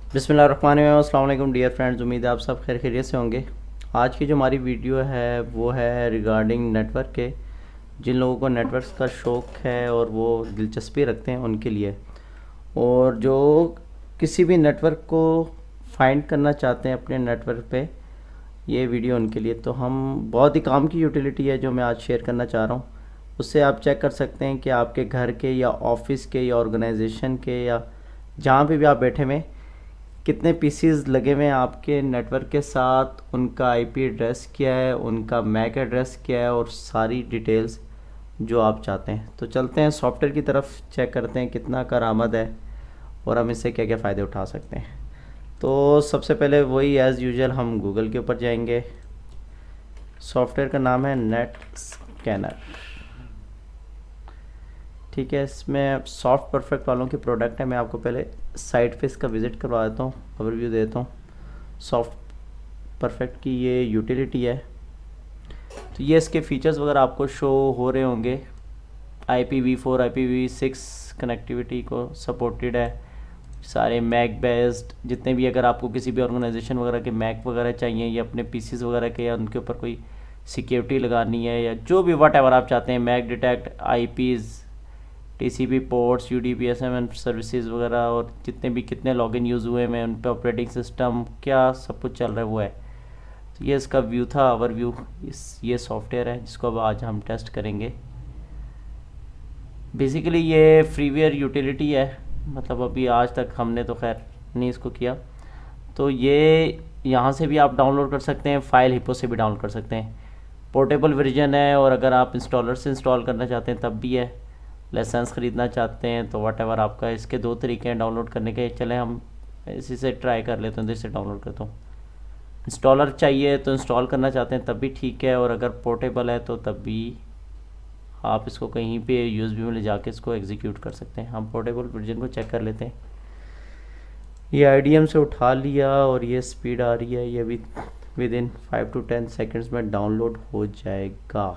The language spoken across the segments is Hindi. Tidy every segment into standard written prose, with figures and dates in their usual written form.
बिस्मिल्लाहिर्रहमानिर्रहीम। अस्सलाम वालेकुम डियर फ्रेंड्स, उम्मीद है आप सब खैर खैरियत से होंगे। आज की जो हमारी वीडियो है वो है रिगार्डिंग नेटवर्क के। जिन लोगों को नेटवर्क्स का शौक़ है और वो दिलचस्पी रखते हैं उनके लिए, और जो किसी भी नेटवर्क को फाइंड करना चाहते हैं अपने नेटवर्क पे, ये वीडियो उनके लिए। तो हम बहुत ही काम की यूटिलिटी है जो मैं आज शेयर करना चाह रहा हूँ। उससे आप चेक कर सकते हैं कि आपके घर के या ऑफिस के या ऑर्गेनाइजेशन के या जहाँ पे भी आप बैठे हुए कितने पीसीज लगे हुए हैं आपके नेटवर्क के साथ, उनका आईपी एड्रेस क्या है, उनका मैक एड्रेस क्या है, और सारी डिटेल्स जो आप चाहते हैं। तो चलते हैं सॉफ्टवेयर की तरफ, चेक करते हैं कितना कारआमद है और हम इससे क्या क्या फ़ायदे उठा सकते हैं। तो सबसे पहले वही एज़ यूजुअल हम गूगल के ऊपर जाएंगे। सॉफ्टवेयर का नाम है नेट स्कैनर। ठीक है, इसमें सॉफ्ट परफेक्ट वालों की प्रोडक्ट है। मैं आपको पहले साइट पे इसका विज़िट करवा देता हूँ, ओवरव्यू देता हूँ। सॉफ्ट परफेक्ट की ये यूटिलिटी है। तो ये इसके फीचर्स वगैरह आपको शो हो रहे होंगे। IPv4 IPv6 कनेक्टिविटी को सपोर्टेड है। सारे मैक बेस्ड जितने भी, अगर आपको किसी भी ऑर्गेनाइजेशन वगैरह के मैक वगैरह चाहिए या अपने पीसीज वगैरह के, या उनके ऊपर कोई सिक्योरिटी लगानी है या जो भी वट एवर आप चाहते हैं, MAC detect, IPs, TCP ports, UDP SMN services वगैरह, और जितने भी कितने लॉगिन यूज़ हुए हैं उन पर ऑपरेटिंग सिस्टम क्या सब कुछ चल रहा है वो है। तो ये इसका व्यू था, ओवरव्यू। ये सॉफ्टवेयर है जिसको अब आज हम टेस्ट करेंगे। बेसिकली ये फ्रीवेयर यूटिलिटी है, मतलब अभी आज तक हमने तो खैर नहीं इसको किया। तो ये यहाँ से भी आप डाउनलोड कर सकते हैं, फाइल हिप्पो से भी डाउनलोड कर सकते हैं। पोर्टेबल वर्जन है, और अगर आप इंस्टॉलर से इंस्टॉल करना चाहते हैं तब भी है। लाइसेंस ख़रीदना चाहते हैं तो वट एवर आपका। इसके दो तरीके हैं डाउनलोड करने के। चले हम इसी से ट्राई कर लेते हैं, तो इससे डाउनलोड करता हूँ। इंस्टॉलर चाहिए तो इंस्टॉल करना चाहते हैं तब भी ठीक है, और अगर पोर्टेबल है तो तब भी आप इसको कहीं पे USB में ले जाके इसको एग्जीक्यूट कर सकते हैं। हम पोर्टेबल वर्जन को चेक कर लेते हैं। ये IDM से उठा लिया और ये स्पीड आ रही है। ये भी विद इन 5 to 10 सेकेंड्स में डाउनलोड हो जाएगा।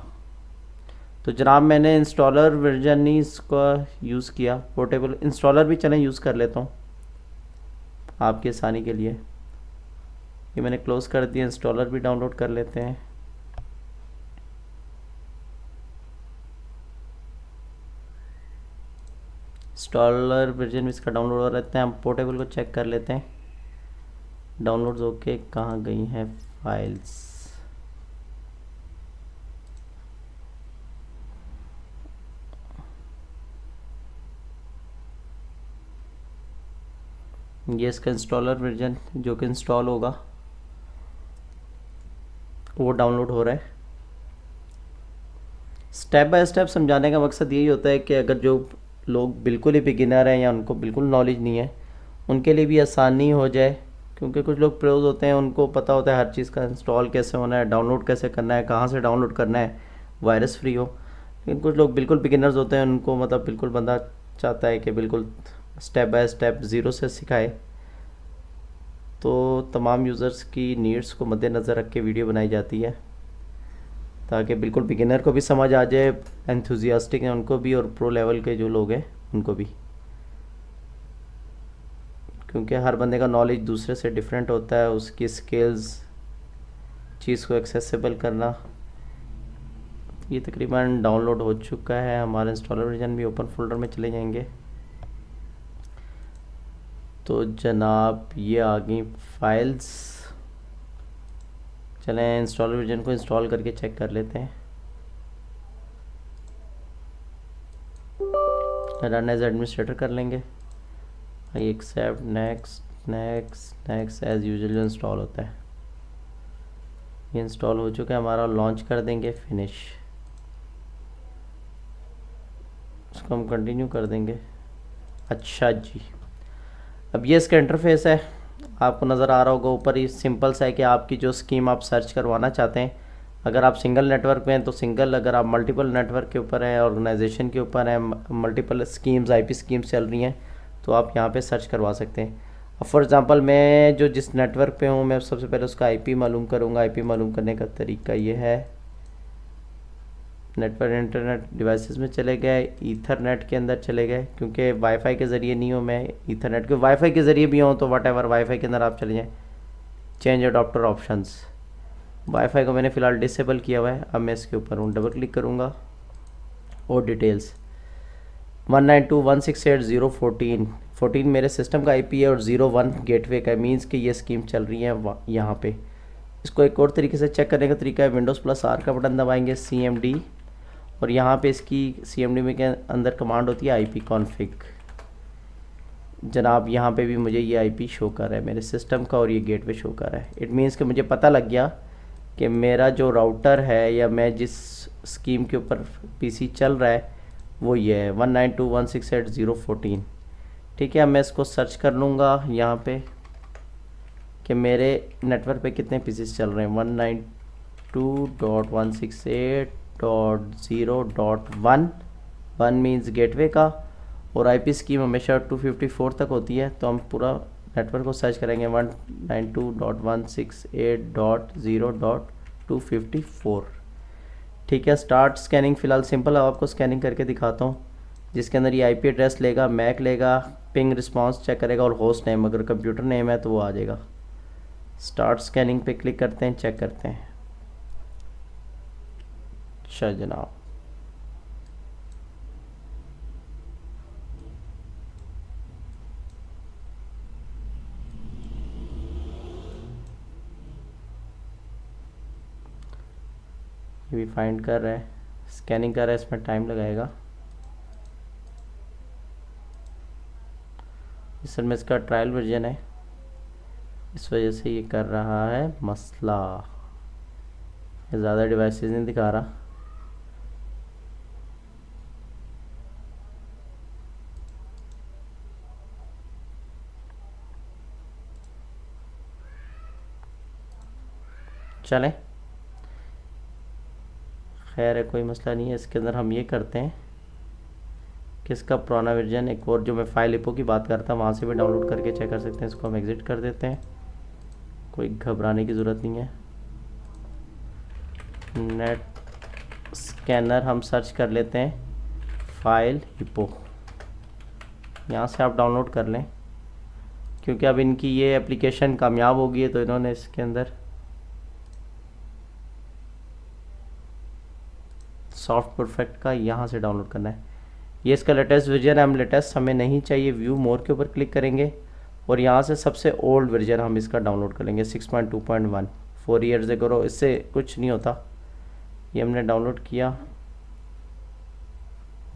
तो जनाब मैंने इंस्टॉलर वर्जन नहीं इसका यूज़ किया, पोर्टेबल इंस्टॉलर भी चलें यूज़ कर लेता हूँ आपकी आसानी के लिए। ये मैंने क्लोज़ कर दिया, इंस्टॉलर भी डाउनलोड कर लेते हैं। इंस्टॉलर वर्जन भी इसका डाउनलोड हो रहता है। हम पोर्टेबल को चेक कर लेते हैं, डाउनलोड्स ओके कहाँ गई हैं फाइल्स। ये इसका इंस्टॉलर वर्जन जो कि इंस्टॉल होगा वो डाउनलोड हो रहा है। स्टेप बाय स्टेप समझाने का मकसद यही होता है कि अगर जो लोग बिल्कुल ही बिगिनर हैं या उनको बिल्कुल नॉलेज नहीं है, उनके लिए भी आसानी हो जाए। क्योंकि कुछ लोग प्रोज होते हैं, उनको पता होता है हर चीज़ का, इंस्टॉल कैसे होना है, डाउनलोड कैसे करना है, कहाँ से डाउनलोड करना है, वायरस फ्री हो। लेकिन कुछ लोग बिल्कुल बिगिनर्स होते हैं, उनको मतलब बिल्कुल बंदा चाहता है कि बिल्कुल स्टेप बाय स्टेप ज़ीरो से सिखाए। तो तमाम यूज़र्स की नीड्स को मद्देनज़र रख के वीडियो बनाई जाती है, ताकि बिल्कुल बिगिनर को भी समझ आ जाए, एंथुजियास्टिक हैं उनको भी, और प्रो लेवल के जो लोग हैं उनको भी। क्योंकि हर बंदे का नॉलेज दूसरे से डिफरेंट होता है, उसकी स्किल्स, चीज़ को एक्सेसिबल करना। ये तकरीबन डाउनलोड हो चुका है। हमारा इंस्टॉलर वर्जन भी ओपन फोल्डर में चले जाएंगे। तो जनाब ये आ गई फाइल्स। चलें इंस्टॉलर वर्जन को इंस्टॉल करके चेक कर लेते हैं। रन एज एडमिनिस्ट्रेटर कर लेंगे। Accept, next next next, as usual जो इंस्टॉल होता है। ये इंस्टॉल हो चुका है हमारा। लॉन्च कर देंगे, फिनिश। उसको हम कंटिन्यू कर देंगे। अच्छा जी, अब ये इसका इंटरफेस है, आपको नज़र आ रहा होगा ऊपर। ही सिंपल सा है कि आपकी जो स्कीम आप सर्च करवाना चाहते हैं, अगर आप सिंगल नेटवर्क में हैं तो सिंगल, अगर आप मल्टीपल नेटवर्क के ऊपर हैं, ऑर्गेनाइजेशन के ऊपर हैं, मल्टीपल स्कीम्स IP स्कीम्स चल रही हैं, तो आप यहाँ पे सर्च करवा सकते हैं। अब फॉर एग्ज़ाम्पल मैं जो जिस नेटवर्क पे हूँ, मैं सबसे पहले उसका IP मालूम करूँगा। IP मालूम करने का तरीका ये है नेटवर्क इंटरनेट डिवाइसेस में चले गए, ईथरनेट के अंदर चले गए, क्योंकि वाईफाई के ज़रिए नहीं हूँ मैं, ईथरनेट के वाईफाई के ज़रिए भी हूँ तो वट एवर वाईफाई के अंदर आप चले जाएँ। चेंज अडॉप्टर ऑप्शंस, वाईफाई को मैंने फ़िलहाल डिसेबल किया हुआ है। अब मैं इसके ऊपर हूँ, डबल क्लिक करूँगा और डिटेल्स 192.168.0.14 मेरे सिस्टम का आईपी है और 01 गेटवे का, मींस कि ये स्कीम चल रही है यहाँ पे। इसको एक और तरीके से चेक करने का तरीका है, विंडोज़+R का बटन दबाएंगे, CMD, और यहाँ पे इसकी CMD में के अंदर कमांड होती है IP कॉन्फ़िग। जनाब यहाँ पे भी मुझे ये IP शो कर रहा है मेरे सिस्टम का और ये गेटवे शो कर रहा है। इट मीन्स कि मुझे पता लग गया कि मेरा जो राउटर है या मैं जिस स्कीम के ऊपर PC चल रहा है वो ये है 192.168.0.14। ठीक है, अब मैं इसको सर्च कर लूँगा यहाँ पे कि मेरे नेटवर्क पे कितने पीसीस चल रहे हैं। 192.168.0.1 1 मीन्स गेटवे का, और IP स्कीम हमेशा 254 तक होती है, तो हम पूरा नेटवर्क को सर्च करेंगे 192.168.0.254। ठीक है, स्टार्ट स्कैनिंग। फ़िलहाल सिंपल है, आपको स्कैनिंग करके दिखाता हूँ, जिसके अंदर ये IP एड्रेस लेगा, मैक लेगा, पिंग रिस्पांस चेक करेगा और होस्ट नेम, अगर कंप्यूटर नेम है तो वो आ जाएगा। स्टार्ट स्कैनिंग पे क्लिक करते हैं, चेक करते हैं। अच्छा जनाब, ये भी फाइंड कर रहा है, स्कैनिंग कर रहा है, इसमें टाइम लगाएगा। असल में इसका ट्रायल वर्जन है, इस वजह से ये कर रहा है मसला, ये ज़्यादा डिवाइसेस नहीं दिखा रहा। चलें, खैर है, कोई मसला नहीं है। इसके अंदर हम ये करते हैं कि इसका पुराना वर्जन, एक और जो मैं फाइल हिप्पो की बात करता वहाँ से भी डाउनलोड करके चेक कर सकते हैं। इसको हम एग्ज़िट कर देते हैं, कोई घबराने की ज़रूरत नहीं है। नेट स्कैनर हम सर्च कर लेते हैं, फाइल हिप्पो, यहाँ से आप डाउनलोड कर लें, क्योंकि अब इनकी ये एप्लीकेशन कामयाब हो गई है तो इन्होंने इसके अंदर सॉफ्ट परफेक्ट का यहाँ से डाउनलोड करना है। ये इसका लेटेस्ट वर्जन है, हम लेटेस्ट हमें नहीं चाहिए, व्यू मोर के ऊपर क्लिक करेंगे और यहाँ से सबसे ओल्ड वर्जन हम इसका डाउनलोड कर लेंगे 6.2.1 4 ईयर्स एगो। इससे कुछ नहीं होता। ये हमने डाउनलोड किया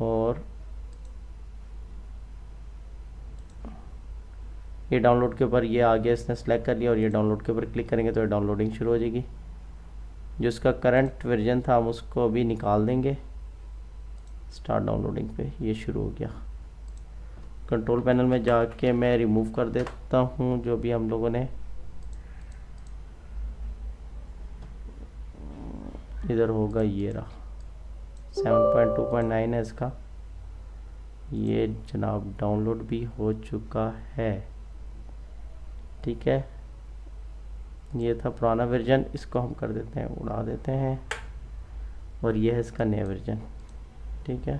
और ये डाउनलोड के ऊपर ये आ गया, इसने सेलेक्ट कर लिया और ये डाउनलोड के ऊपर क्लिक करेंगे तो ये डाउनलोडिंग शुरू हो जाएगी। जो इसका करंट वर्जन था हम उसको अभी निकाल देंगे। स्टार्ट डाउनलोडिंग पे ये शुरू हो गया। कंट्रोल पैनल में जाके मैं रिमूव कर देता हूँ जो भी हम लोगों ने इधर होगा। ये रहा 7.2.9 है इसका, ये जनाब डाउनलोड भी हो चुका है। ठीक है, ये था पुराना वर्जन, इसको हम कर देते हैं, उड़ा देते हैं, और ये है इसका नया वर्जन। ठीक है,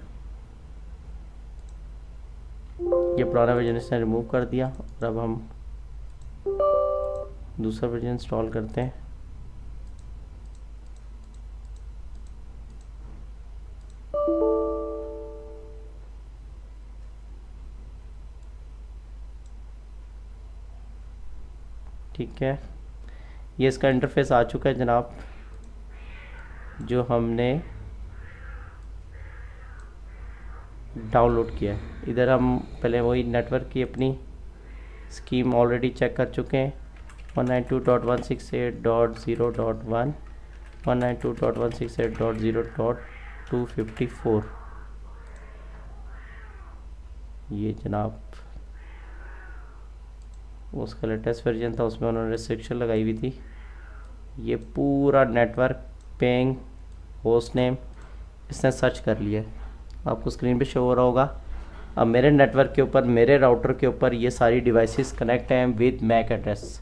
ये पुराना वर्जन इसने रिमूव कर दिया और अब हम दूसरा वर्जन इंस्टॉल करते हैं। ठीक है, ये इसका इंटरफेस आ चुका है जनाब, जो हमने डाउनलोड किया है। इधर हम पहले वही नेटवर्क की अपनी स्कीम ऑलरेडी चेक कर चुके हैं। 192.168.0.1 192.168.0.254 ये जनाब उसका लेटेस्ट वर्जन था, उसमें उन्होंने रिस्ट्रिक्शन लगाई हुई थी। ये पूरा नेटवर्क, पिंग, होस्ट नेम इसने सर्च कर लिया है, आपको स्क्रीन पे शो हो रहा होगा। अब मेरे नेटवर्क के ऊपर, मेरे राउटर के ऊपर ये सारी डिवाइसेस कनेक्ट हैं विद मैक एड्रेस।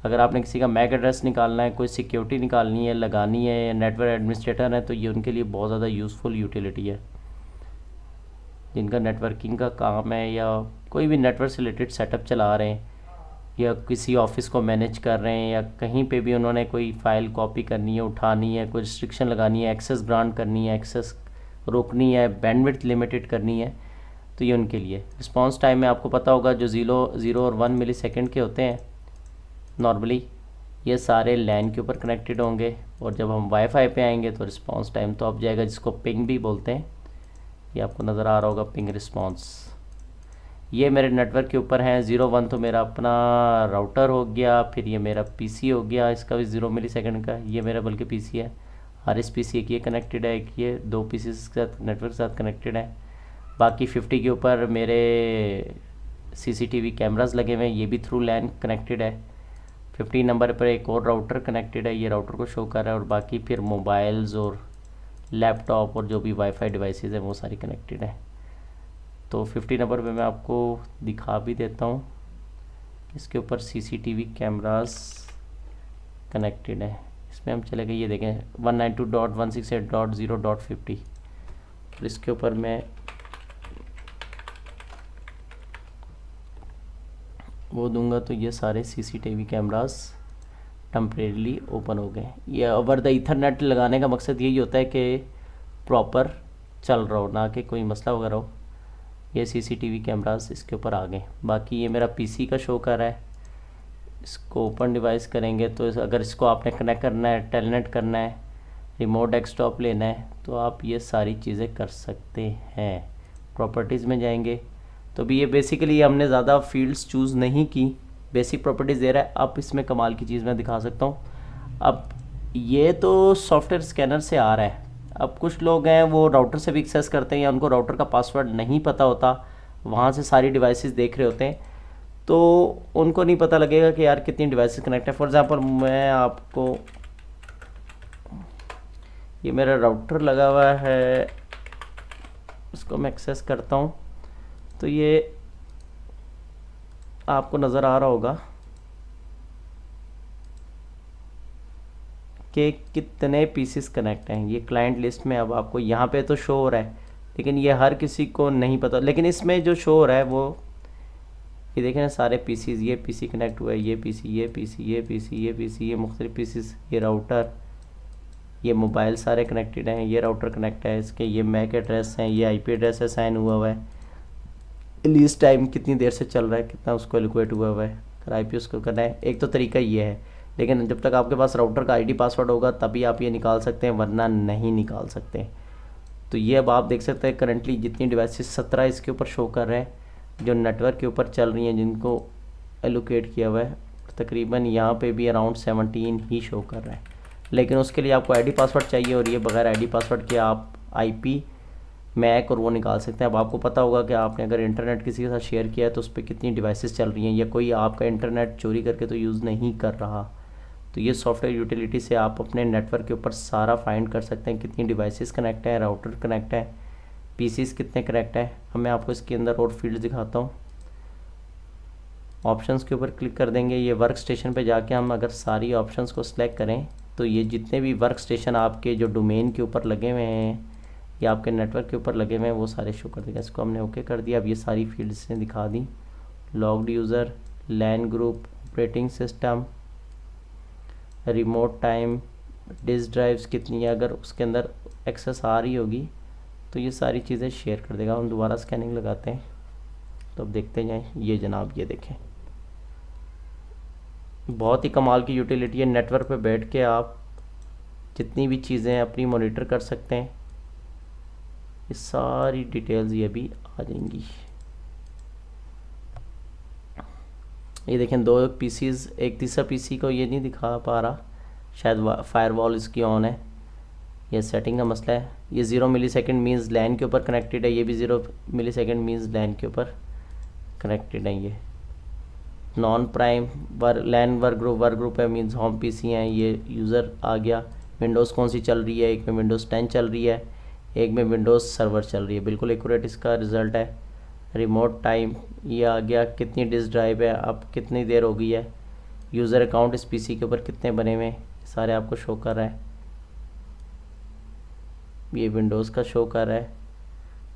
अगर आपने किसी का मैक एड्रेस निकालना है, कोई सिक्योरिटी निकालनी है, लगानी है, या नेटवर्क एडमिनिस्ट्रेटर है, तो ये उनके लिए बहुत ज़्यादा यूज़फुल यूटिलिटी है। जिनका नेटवर्किंग का काम है या कोई भी नेटवर्क से रिलेटेड सेटअप चला रहे हैं या किसी ऑफिस को मैनेज कर रहे हैं या कहीं पे भी उन्होंने कोई फ़ाइल कॉपी करनी है, उठानी है, कोई रिस्ट्रिक्शन लगानी है, एक्सेस ग्रांट करनी है, एक्सेस रोकनी है, बैंडविड्थ लिमिटेड करनी है, तो ये उनके लिए। रिस्पांस टाइम में आपको पता होगा जो 0 और 1 मिली सेकेंड के होते हैं नॉर्मली, ये सारे लैन के ऊपर कनेक्टेड होंगे, और जब हम वाईफाई पे आएंगे तो रिस्पांस टाइम तो अब जाएगा, जिसको पिंग भी बोलते हैं। ये आपको नज़र आ रहा होगा पिंग रिस्पांस। ये मेरे नेटवर्क के ऊपर हैं। 0 1 तो मेरा अपना राउटर हो गया, फिर ये मेरा पीसी हो गया, इसका भी 0 मिली सेकेंड का, ये मेरा बल्कि पीसी है। RS PC एक ये कनेक्टेड है, एक ये 2 पीसी के साथ नेटवर्क के साथ कनेक्टेड है। बाकी 50 के ऊपर मेरे CCTV कैमरास लगे हुए हैं, ये भी थ्रू लैन कनेक्टेड है। 15 नंबर पर एक और राउटर कनेक्टेड है, ये राउटर को शो कर रहा है, और बाकी फिर मोबाइल्स और लैपटॉप और जो भी वाईफाई डिवाइसेस हैं वो सारी कनेक्टेड है। तो 50 नंबर पे मैं आपको दिखा भी देता हूँ, इसके ऊपर CCTV कैमरास कनेक्टेड है। इसमें हम चले गए, ये देखें 192.168.0.50, और इसके ऊपर मैं वो दूंगा तो ये सारे CCTV कैमरास टेम्परेरीली ओपन हो गए। ये ओवर द ईथरनेट लगाने का मकसद यही होता है कि प्रॉपर चल रहा हो, ना कि कोई मसला वगैरह हो। ये CCTV कैमरास इसके ऊपर आ गए। बाकी ये मेरा PC का शो कर रहा है, इसको ओपन डिवाइस करेंगे तो अगर इसको आपने कनेक्ट करना है, टेलनेट करना है, रिमोट डेस्कटॉप लेना है, तो आप ये सारी चीज़ें कर सकते हैं। प्रॉपर्टीज़ में जाएंगे तो भी ये बेसिकली हमने ज़्यादा फील्ड्स चूज़ नहीं की, बेसिक प्रॉपर्टीज़ दे रहा है। अब इसमें कमाल की चीज़ मैं दिखा सकता हूँ। अब ये तो सॉफ्टवेयर स्कैनर से आ रहा है। अब कुछ लोग हैं वो राउटर से भी एक्सेस करते हैं, या उनको राउटर का पासवर्ड नहीं पता होता, वहाँ से सारी डिवाइसेस देख रहे होते हैं, तो उनको नहीं पता लगेगा कि यार कितनी डिवाइसेस कनेक्ट है। फॉर एग्जांपल मैं आपको, ये मेरा राउटर लगा हुआ है, इसको मैं एक्सेस करता हूँ, तो ये आपको नज़र आ रहा होगा कि कितने पीसेस कनेक्ट हैं। ये क्लाइंट लिस्ट में अब आपको यहाँ पे तो शो हो रहा है, लेकिन ये हर किसी को नहीं पता। लेकिन इसमें जो शो हो रहा है वो ये देखें ना, सारे पीसीज, ये पीसी कनेक्ट हुआ है, ये पीसी, ये पीसी, ये पीसी, ये पीसी, ये मुख्तलिफ पीसीज, ये राउटर, ये मोबाइल सारे कनेक्टेड हैं, ये राउटर कनेक्ट है, इसके ये मैक एड्रेस हैं, ये IP एड्रेस है, साइन हुआ है, रिलीज टाइम कितनी देर से चल रहा है, कितना उसको एलोकेट हुआ है, अगर IP उसको करना है। एक तो तरीका ये है, लेकिन जब तक आपके पास राउटर का ID पासवर्ड होगा तभी आप ये निकाल सकते हैं, वरना नहीं निकाल सकते। तो ये अब आप देख सकते हैं करंटली जितनी डिवाइसेस 17 इसके ऊपर शो कर रहे हैं जो नेटवर्क के ऊपर चल रही हैं, जिनको एलोकेट किया हुआ है। तकरीबन यहाँ पे भी अराउंड 17 ही शो कर रहा है, लेकिन उसके लिए आपको ID पासवर्ड चाहिए, और ये बगैर ID पासवर्ड के आप IP मैक और वो निकाल सकते हैं। अब आपको पता होगा कि आपने अगर इंटरनेट किसी के साथ शेयर किया है तो उस पर कितनी डिवाइसेस चल रही हैं, या कोई आपका इंटरनेट चोरी करके तो यूज़ नहीं कर रहा। तो ये सॉफ्टवेयर यूटिलिटी से आप अपने नेटवर्क के ऊपर सारा फाइंड कर सकते हैं, कितनी डिवाइसेस कनेक्ट है, राउटर कनेक्ट है, पीसीस कितने कनेक्ट है। अब मैं आपको इसके अंदर और फील्ड दिखाता हूँ। ऑप्शंस के ऊपर क्लिक कर देंगे, ये वर्क स्टेशन पर जाके हम अगर सारी ऑप्शंस को सिलेक्ट करें तो ये जितने भी वर्क स्टेशन आपके जो डोमेन के ऊपर लगे हुए हैं या आपके नेटवर्क के ऊपर लगे हुए हैं वो सारे शो कर देगा। इसको हमने ओके कर दिया। अब ये सारी फील्ड्स ने दिखा दी, logged user, LAN group, operating system, remote time, disk drives कितनी है, अगर उसके अंदर एक्सेस आ रही होगी तो ये सारी चीज़ें शेयर कर देगा। हम दोबारा स्कैनिंग लगाते हैं तो अब देखते जाएं। ये जनाब ये देखें, बहुत ही कमाल की यूटिलिटी है। नेटवर्क पे बैठ के आप जितनी भी चीज़ें अपनी मॉनिटर कर सकते हैं, ये सारी डिटेल्स ये भी आ जाएंगी। ये देखें 2 पीसीज, एक तीसरा पीसी को ये नहीं दिखा पा रहा, शायद फायरवॉल इसकी ऑन है, ये सेटिंग का मसला है। ये 0 मिलीसेकंड मींस लैन के ऊपर कनेक्टेड है, ये भी 0 मिलीसेकंड मींस लैन के ऊपर कनेक्टेड है। ये नॉन प्राइम लैन वर्क ग्रुप है, मींस होम पीसी हैं। ये यूज़र आ गया, विंडोज़ कौन सी चल रही है, एक में विंडोज़ 10 चल रही है, एक में विंडोज़ सर्वर चल रही है। बिल्कुल एक्यूरेट इसका रिज़ल्ट है। रिमोट टाइम ये आ गया, कितनी डिस्क ड्राइव है, अब कितनी देर हो गई है, यूज़र अकाउंट इस पीसी के ऊपर कितने बने हुए हैं सारे आपको शो कर रहा है। ये विंडोज़ का शो कर रहा है,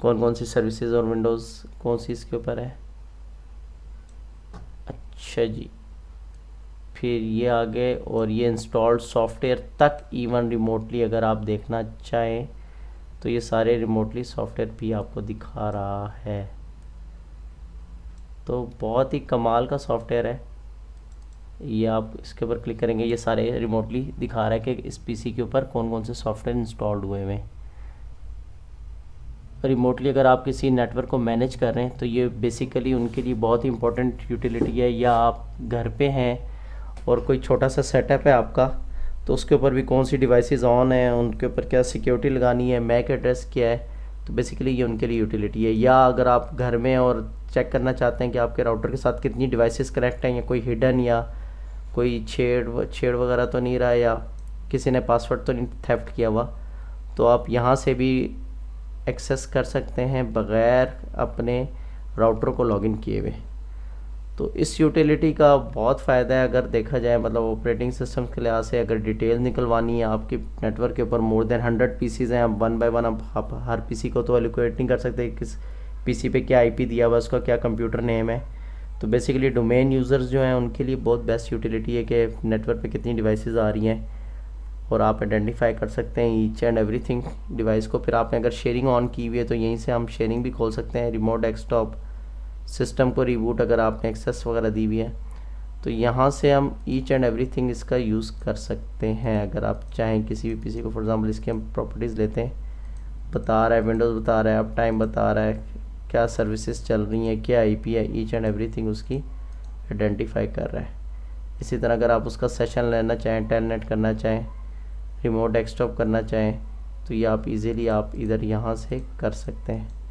कौन कौन सी सर्विसेज और विंडोज़ कौन सी इसके ऊपर है। अच्छा जी, फिर ये आगे और ये इंस्टॉल्ड सॉफ्टवेयर तक इवन रिमोटली अगर आप देखना चाहें तो ये सारे रिमोटली सॉफ्टवेयर भी आपको दिखा रहा है। तो बहुत ही कमाल का सॉफ्टवेयर है ये। आप इसके ऊपर क्लिक करेंगे ये सारे रिमोटली दिखा रहा है कि इस पीसी के ऊपर कौन कौन से सॉफ्टवेयर इंस्टॉल्ड हुए हैं। रिमोटली अगर आप किसी नेटवर्क को मैनेज कर रहे हैं तो ये बेसिकली उनके लिए बहुत ही इंपॉर्टेंट यूटिलिटी है। या आप घर पे हैं और कोई छोटा सा सेटअप है आपका, तो उसके ऊपर भी कौन सी डिवाइसेस ऑन है, उनके ऊपर क्या सिक्योरिटी लगानी है, मैक एड्रेस क्या है, तो बेसिकली ये उनके लिए यूटिलिटी है। या अगर आप घर में और चेक करना चाहते हैं कि आपके राउटर के साथ कितनी डिवाइसेस कनेक्ट हैं या कोई हिडन या कोई छेड़ वगैरह तो नहीं रहा या किसी ने पासवर्ड तो नहीं थेफ्ट किया हुआ, तो आप यहाँ से भी एक्सेस कर सकते हैं बग़ैर अपने राउटर को लॉगिन किए हुए। तो इस यूटिलिटी का बहुत फ़ायदा है अगर देखा जाए, मतलब ऑपरेटिंग सिस्टम के लिहाज से। अगर डिटेल निकलवानी है आपके नेटवर्क के ऊपर, मोर देन 100 पीसीज हैं, अब वन बाय वन आप हर पीसी को तो एलोकेट नहीं कर सकते किस पीसी पे क्या आईपी दिया हुआ, उसका क्या कंप्यूटर नेम है। तो बेसिकली डोमेन यूज़र्स जो हैं उनके लिए बहुत बेस्ट यूटिलिटी है कि नेटवर्क पे कितनी डिवाइसेस आ रही हैं और आप आइडेंटिफाई कर सकते हैं ईच एंड एवरीथिंग डिवाइस को। फिर आपने अगर शेयरिंग ऑन की हुई है तो यहीं से हम शेयरिंग भी खोल सकते हैं। रिमोट डेस्कटॉप सिस्टम को रिबूट अगर आपने एक्सेस वगैरह दी हुई है तो यहाँ से हम ईच एंड एवरीथिंग इसका यूज़ कर सकते हैं। अगर आप चाहें किसी भी पीसी को, फॉर एग्जांपल इसकी हम प्रॉपर्टीज़ लेते हैं, बता रहा है विंडोज़ बता रहा है, अप टाइम बता रहा है, क्या सर्विसेज चल रही हैं, क्या आईपी है, ईच एंड एवरीथिंग उसकी आइडेंटिफाई कर रहा है। इसी तरह अगर आप उसका सेशन लेना चाहें, टेलनेट करना चाहें, रिमोट डेस्कटॉप करना चाहें तो ये आप इजीली आप इधर यहाँ से कर सकते हैं।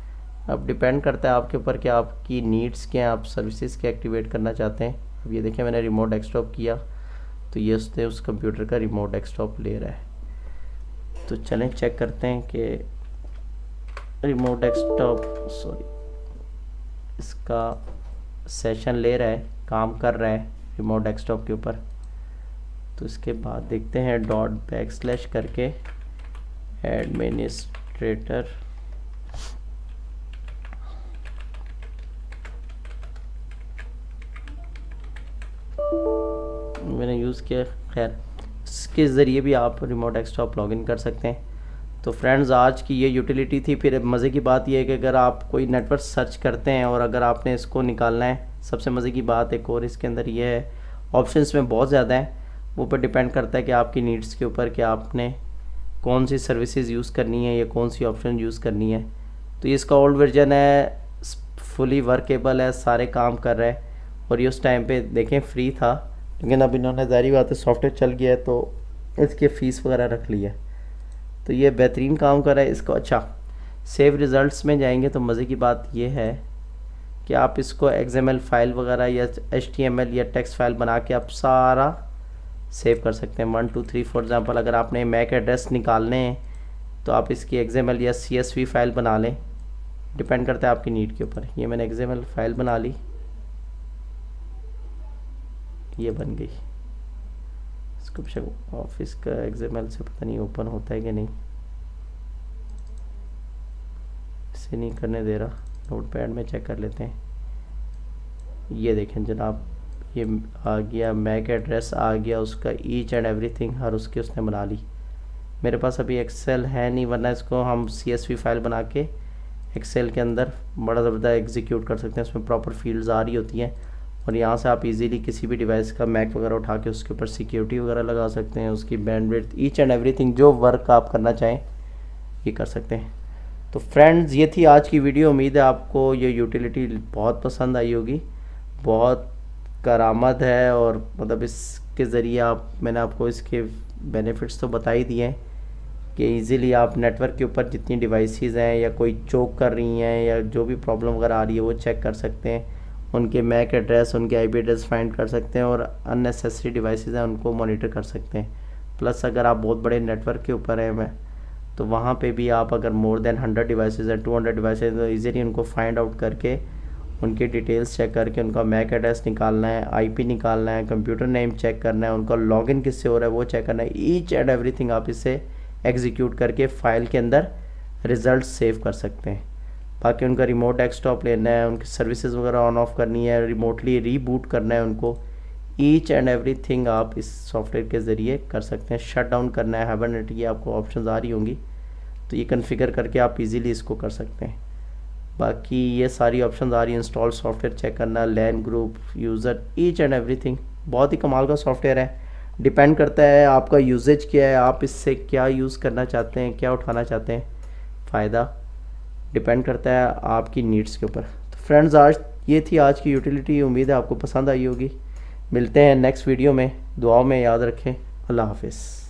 अब डिपेंड करता है आपके ऊपर कि आपकी नीड्स क्या हैं, आप सर्विसेज क्या एक्टिवेट करना चाहते हैं। अब ये देखिए मैंने रिमोट डेस्कटॉप किया तो ये उसने उस कंप्यूटर का रिमोट डेस्कटॉप ले रहा है। तो चलें चेक करते हैं कि रिमोट डेस्कटॉप इसका सेशन ले रहा है, काम कर रहा है रिमोट डेस्कटॉप के ऊपर। तो इसके बाद देखते हैं ./ करके एडमिनिस्ट्रेटर, मैंने यूज़ किया। खैर इसके ज़रिए भी आप रिमोट डेस्कटॉप लॉगिन कर सकते हैं। तो फ्रेंड्स आज की ये यूटिलिटी थी। फिर मज़े की बात यह है कि अगर आप कोई नेटवर्क सर्च करते हैं और अगर आपने इसको निकालना है, सबसे मज़े की बात एक और इसके अंदर ये है, ऑप्शंस में बहुत ज़्यादा है, वो पर डिपेंड करता है कि आपकी नीड्स के ऊपर कि आपने कौन सी सर्विसेज यूज़ करनी है या कौन सी ऑप्शन यूज़ करनी है। तो ये इसका ओल्ड वर्जन है, फुली वर्केबल है, सारे काम कर रहा है और ये उस टाइम पे देखें फ्री था, लेकिन अब इन्होंने ज़ाहिर बात है सॉफ्टवेयर चल गया है तो इसकी फ़ीस वगैरह रख ली है। तो ये बेहतरीन काम कर रहा है इसको। अच्छा, सेव रिज़ल्ट्स में जाएंगे तो मज़े की बात ये है कि आप इसको XML फाइल वगैरह या HTML या टेक्स्ट फाइल बना के आप सारा सेव कर सकते हैं। 1 2 3 फॉर एग्ज़ाम्पल अगर आपने मैक एड्रेस निकालने हैं तो आप इसकी XML या CSV फाइल बना लें, डिपेंड करता है आपकी नीड के ऊपर। ये मैंने XML फाइल बना ली, ये बन गई। इसको ऑफिस का XML से पता नहीं ओपन होता है कि नहीं, इसे नहीं करने दे रहा, नोटपैड में चेक कर लेते हैं। ये देखें जनाब, ये आ गया मैक एड्रेस, आ गया उसका ईच एंड एवरीथिंग, हर उसकी उसने बना ली। मेरे पास अभी एक्सेल है नहीं, वरना इसको हम CSV फाइल बना के एक्सेल के अंदर बड़ा ज़बरदस्त एग्जीक्यूट कर सकते हैं। उसमें प्रॉपर फील्ड्स आ रही होती हैं और यहाँ से आप इजीली किसी भी डिवाइस का मैक वगैरह उठा के उसके ऊपर सिक्योरिटी वगैरह लगा सकते हैं, उसकी बैंडविड्थ, ईच एंड एवरीथिंग जो वर्क आप करना चाहें ये कर सकते हैं। तो फ्रेंड्स ये थी आज की वीडियो। उम्मीद है आपको ये यूटिलिटी बहुत पसंद आई होगी। बहुत करामत है और मतलब इसके ज़रिए मैंने आपको इसके बेनिफिट्स तो बता ही दिए हैं कि इजीली आप नेटवर्क के ऊपर जितनी डिवाइसेस हैं या कोई चोक कर रही हैं या जो भी प्रॉब्लम वगैरह आ रही है वो चेक कर सकते हैं, उनके मैक एड्रेस, उनके IP एड्रेस फाइंड कर सकते हैं और अननेसेसरी डिवाइसेस हैं उनको मॉनिटर कर सकते हैं। प्लस अगर आप बहुत बड़े नेटवर्क के ऊपर हैं तो वहाँ पे भी आप अगर मोर देन 100 डिवाइसेस हैं, 200 डिवाइसेस, तो ईज़िली उनको फाइंड आउट करके उनकी डिटेल्स चेक करके उनका मैक एड्रेस निकालना है, आईपी निकालना है, कंप्यूटर नेम चेक करना है, उनका लॉगिन किससे हो रहा है वो चेक करना है। ईच एंड एवरीथिंग आप इससे एग्जीक्यूट करके फ़ाइल के अंदर रिज़ल्ट सेव कर सकते हैं। बाकी उनका रिमोट डेस्कटॉप लेना है, उनकी सर्विसेज वगैरह ऑन ऑफ करनी है, रिमोटली रीबूट करना है उनको। ईच एंड एवरीथिंग आप इस सॉफ्टवेयर के ज़रिए कर सकते हैं। शट डाउन करना है, हाइबरनेट की आपको ऑप्शंस आ रही होंगी, तो ये कॉन्फ़िगर करके आप इजीली इसको कर सकते हैं। बाकी ये सारी ऑप्शन आ रही है, इंस्टॉल सॉफ्टवेयर चेक करना, LAN group, user, each and everything. बहुत ही कमाल का सॉफ्टवेयर है। डिपेंड करता है आपका यूजेज क्या है, आप इससे क्या यूज़ करना चाहते हैं, क्या उठाना चाहते हैं फ़ायदा, डिपेंड करता है आपकी नीड्स के ऊपर। तो फ्रेंड्स, आज ये थी आज की यूटिलिटी। उम्मीद है आपको पसंद आई होगी। मिलते हैं नेक्स्ट वीडियो में। दुआओं में याद रखें। अल्लाह हाफिज़।